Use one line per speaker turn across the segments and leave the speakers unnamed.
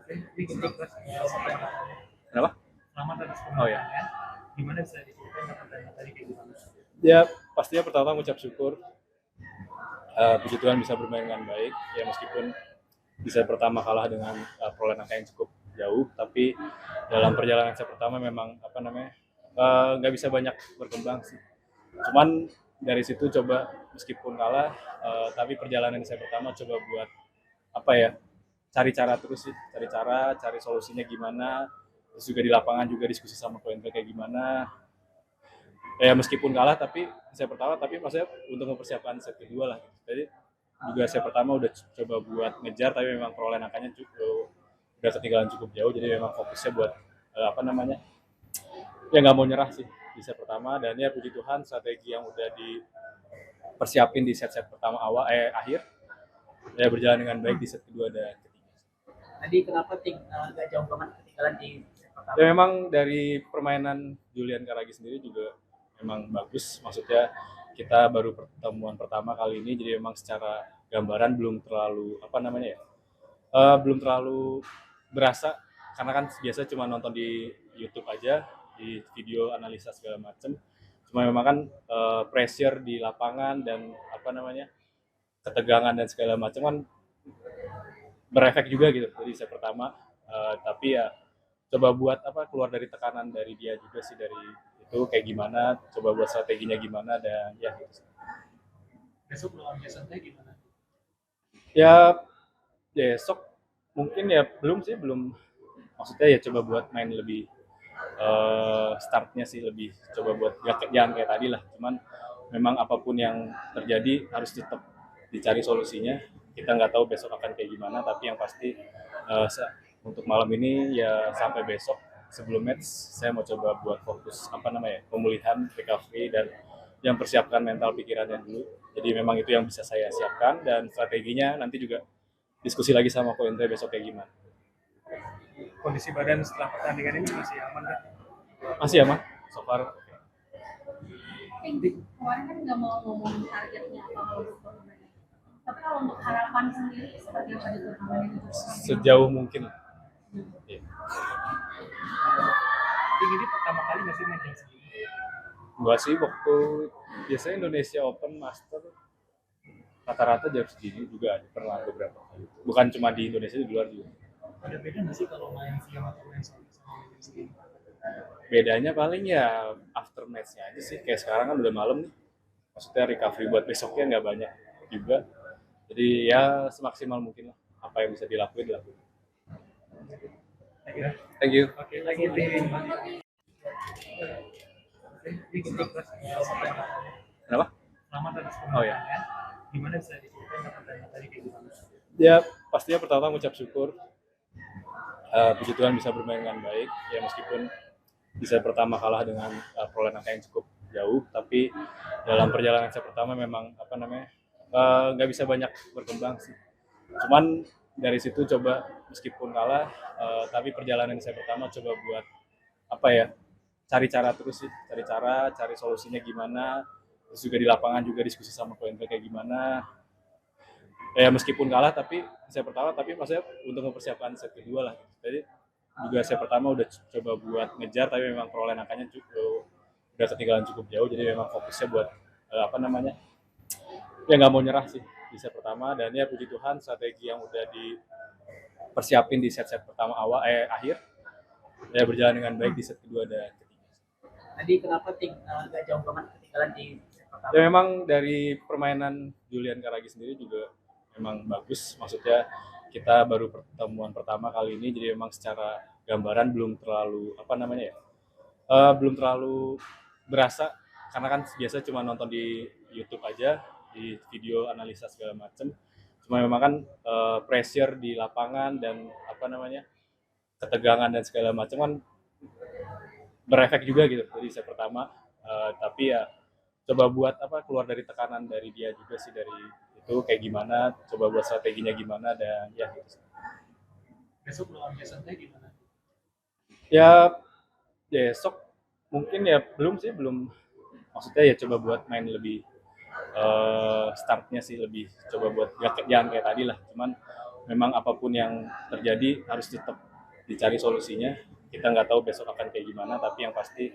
Sedikit Mas,
Kenapa?
selamat atas
Oh ya.
kemenangan. Gimana bisa diceritain pertandingan tadi kayak gimana?
Ya pastinya pertama mengucap syukur, puji Tuhan bisa bermain dengan baik. Ya meskipun di set pertama kalah dengan perolehan angka yang cukup jauh, tapi dalam perjalanan set pertama memang nggak bisa banyak berkembang sih. Cuman dari situ coba meskipun kalah, tapi perjalanan di set pertama coba buat apa ya, cari cara terus sih, cari cara, cari solusinya gimana. Terus juga di lapangan juga diskusi sama Kointel kayak gimana. Ya meskipun kalah tapi set pertama, tapi maksudnya untuk mempersiapkan set kedua lah. Jadi juga set pertama udah coba buat ngejar, tapi memang perolehan angkanya cukup udah ketinggalan cukup jauh, jadi memang fokusnya buat ya nggak mau nyerah sih di set pertama. Dan ya puji Tuhan strategi yang udah dipersiapin di set-set pertama akhir ya berjalan dengan baik di set kedua dan ketiga.
Tadi kenapa nggak jauh banget ketinggalan di set pertama?
Ya memang dari permainan Julian Karagi sendiri juga memang bagus. Maksudnya kita baru pertemuan pertama kali ini, jadi memang secara gambaran belum terlalu belum terlalu berasa, karena kan biasa cuma nonton di YouTube aja, di video analisa segala macam. Cuma memang kan pressure di lapangan dan ketegangan dan segala macam kan berefek juga gitu jadi set pertama. Tapi ya coba buat keluar dari tekanan dari dia juga sih, dari itu kayak gimana, coba buat strateginya gimana, dan ya gitu.
Besok lawan Jason Tay gimana?
Ya besok mungkin ya belum maksudnya ya coba buat main lebih, startnya sih lebih coba buat jangan kayak tadi lah. Cuman memang apapun yang terjadi harus tetap dicari solusinya. Kita nggak tahu besok akan kayak gimana, tapi yang pasti uh, untuk malam ini ya sampai besok sebelum match saya mau coba buat fokus pemulihan, recovery, dan yang persiapkan mental pikirannya dulu. Jadi memang itu yang bisa saya siapkan, dan strateginya nanti juga diskusi lagi sama Ko Indra besok kayak gimana.
Kondisi badan setelah pertandingan ini masih aman kan?
Masih ya, Mah? So far.
Kemarin kan nggak mau ngomong targetnya apa untuk turnamen. Tapi kalau untuk harapan sendiri seperti apa di turnamen ini?
Sejauh mungkin. Ya.
Ini pertama kali nggak sih main jam segini?
Gua sih waktu biasanya Indonesia Open Master rata-rata jam segini juga ada, pernah beberapa kali. Bukan cuma di Indonesia, di luar juga.
Ada beda nggak sih kalau main siang atau main sore sama jam segini?
Bedanya paling ya after match-nya aja sih. Kayak sekarang kan udah malam nih. Maksudnya recovery buat besoknya nggak banyak juga. Jadi ya semaksimal mungkin lah. Apa yang bisa dilakuin. Thank you.
Oke, lagi tim. Sedikit Mas,
Kenapa?
selamat atas
Oh ya.
kemenangan. Gimana bisa diceritain pertandingan tadi kayak gimana?
Ya pastinya pertama mengucap syukur, puji Tuhan bisa bermain dengan baik. Ya meskipun di set pertama kalah dengan perolehan angka yang cukup jauh, tapi dalam perjalanan set pertama memang nggak bisa banyak berkembang sih. Cuman dari situ coba meskipun kalah, tapi perjalanan set pertama coba buat cari cara terus sih, cari cara, cari solusinya gimana. Terus juga di lapangan juga diskusi sama Kointel kayak gimana. Ya meskipun kalah tapi set pertama, tapi maksudnya untuk mempersiapkan set kedua lah. Jadi juga set pertama udah coba buat ngejar, tapi memang perolehan angkanya cukup udah ketinggalan cukup jauh, jadi memang fokusnya buat ya nggak mau nyerah sih di set pertama. Dan ya puji Tuhan strategi yang udah dipersiapin di set-set pertama akhir ya berjalan dengan baik di set kedua dan ketiga.
Tadi kenapa nggak jauh banget ketinggalan di set pertama?
Ya memang dari permainan Julian Karagi sendiri juga memang bagus. Maksudnya kita baru pertemuan pertama kali ini, jadi memang secara gambaran belum terlalu belum terlalu berasa, karena kan biasa cuma nonton di YouTube aja, di video analisa segala macam. Cuma memang kan pressure di lapangan dan ketegangan dan segala macam kan berefek juga gitu di set pertama. Tapi ya coba buat keluar dari tekanan dari dia juga sih, dari itu kayak gimana, coba buat strateginya gimana, dan ya gitu.
Besok lawan Jason Tay gimana?
Ya besok mungkin ya belum maksudnya ya coba buat main lebih, startnya sih lebih coba buat jangan kayak tadi lah. Cuman memang apapun yang terjadi harus tetap dicari solusinya. Kita nggak tahu besok akan kayak gimana, tapi yang pasti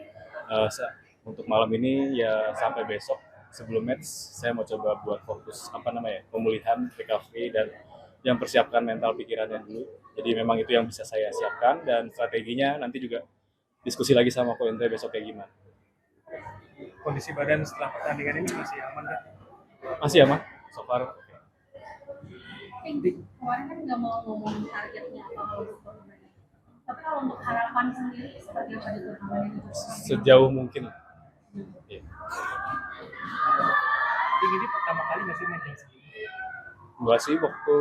untuk malam ini ya sampai besok sebelum match saya mau coba buat fokus pemulihan, recovery, dan yang persiapkan mental pikirannya dulu. Jadi memang itu yang bisa saya siapkan, dan strateginya nanti juga diskusi lagi sama Ko Indra besok kayak gimana.
Kondisi badan setelah pertandingan ini masih aman kan?
Masih aman, so far.
Kemarin kan nggak mau ngomong targetnya apa kalau untuk turnamen. Tapi kalau untuk harapan sendiri seperti apa di turnamen ini?
Sejauh mungkin. Ya.
Ini pertama kali nggak sih main jam segini?
Enggak sih, waktu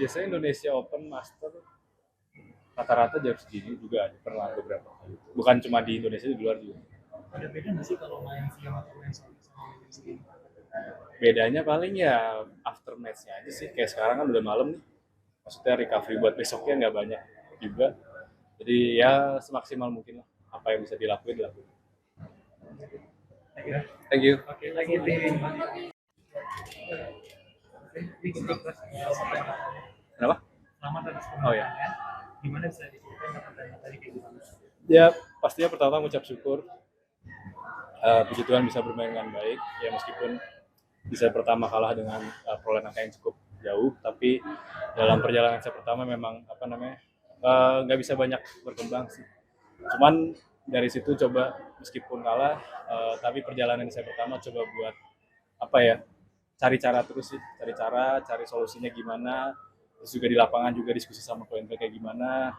biasanya Indonesia Open Master rata-rata jam segini juga ada, pernah beberapa kali. Bukan cuma di Indonesia, di luar juga.
Ada beda nggak sih kalau main siang atau main sore sama main jam segini?
Bedanya paling ya after match-nya aja sih. Kayak sekarang kan udah malam nih. Maksudnya recovery buat besoknya nggak banyak juga. Jadi ya semaksimal mungkin lah. Apa yang bisa dilakuin. Thank you.
Oke, lagi tim.
Kenapa?
Selamat atas
Oh ya.
kemenangan. Gimana bisa diceritain pertandingan tadi kayak gimana?
Ya pastinya pertama mengucap syukur. Puji Tuhan bisa bermain dengan baik. Ya meskipun bisa pertama kalah dengan perolehan angka yang cukup jauh, tapi dalam perjalanan set pertama memang nggak bisa banyak berkembang sih. Cuman dari situ coba meskipun kalah, tapi perjalanan set pertama coba buat cari cara terus sih, cari solusinya gimana. Terus juga di lapangan juga diskusi sama Ko Indra kayak gimana.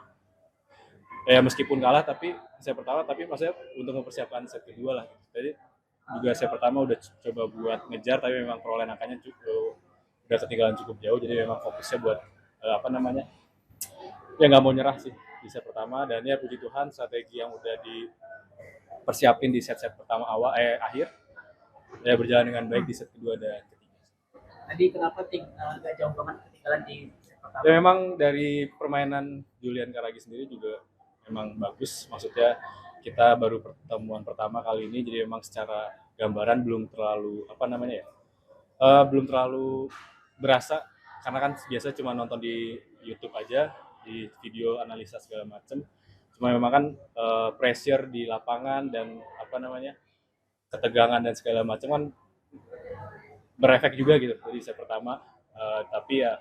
Ya meskipun kalah tapi set pertama, tapi maksudnya untuk mempersiapkan set kedua lah. Jadi juga set pertama udah coba buat ngejar, tapi memang perolehan angkanya udah ketinggalan cukup jauh, jadi memang fokusnya buat ya nggak mau nyerah sih di set pertama. Dan ya puji Tuhan strategi yang udah dipersiapin di set pertama akhir ya berjalan dengan baik di set kedua dan ketiga.
Tadi kenapa nggak jauh banget ketinggalan di set pertama?
Ya memang dari permainan Julian Karagi sendiri juga memang bagus. Maksudnya kita baru pertemuan pertama kali ini, jadi memang secara gambaran belum terlalu belum terlalu berasa, karena kan biasa cuma nonton di YouTube aja, di video analisa segala macam. Cuma memang kan pressure di lapangan dan ketegangan dan segala macam kan berefek juga gitu. Jadi set pertama, tapi ya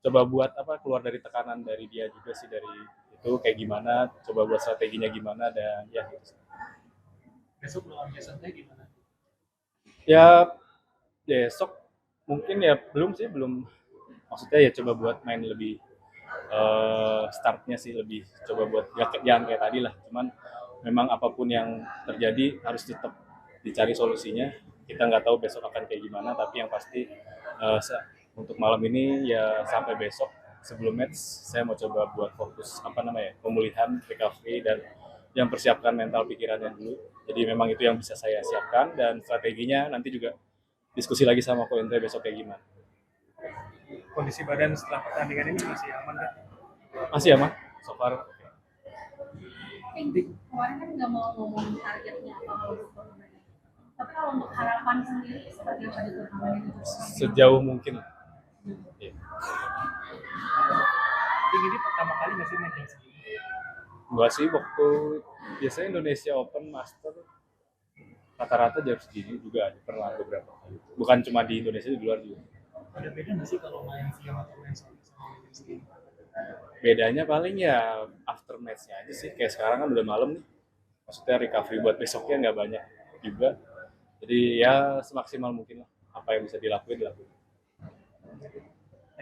coba buat keluar dari tekanan dari dia juga sih, dari itu kayak gimana, coba buat strateginya gimana, dan ya gitu.
Besok lawan santai gimana?
Ya besok mungkin ya belum maksudnya ya coba buat main lebih startnya sih lebih coba buat jangan kayak tadi lah. Cuman memang apapun yang terjadi harus tetap dicari solusinya. Kita nggak tahu besok akan kayak gimana, tapi yang pasti untuk malam ini ya sampai besok sebelum match saya mau coba buat fokus pemulihan, recovery, dan yang persiapkan mental pikirannya dulu. Jadi memang itu yang bisa saya siapkan, dan strateginya nanti juga diskusi lagi sama Ko Indra besok kayak gimana.
Kondisi badan setelah pertandingan ini masih aman kan?
Masih aman, so far.
Kemarin kan nggak mau ngomong targetnya apa kalau untuk turnamen. Tapi kalau untuk harapan sendiri seperti apa di turnamen ini?
Sejauh mungkin. Ya.
Ini pertama kali nggak sih main jam segini?
Enggak sih, waktu biasanya Indonesia Open Master rata-rata jam segini juga ada, pernah beberapa kali. Bukan cuma di Indonesia, di luar juga.
Ada beda nggak sih kalau main siang atau main sore sama main jam segini?
Bedanya paling ya after match-nya aja sih. Kayak sekarang kan udah malam nih. Maksudnya recovery buat besoknya nggak banyak juga. Jadi ya semaksimal mungkin lah. Apa yang bisa dilakuin.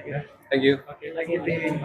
Ya.
Thank you.
Oke, lagi tim.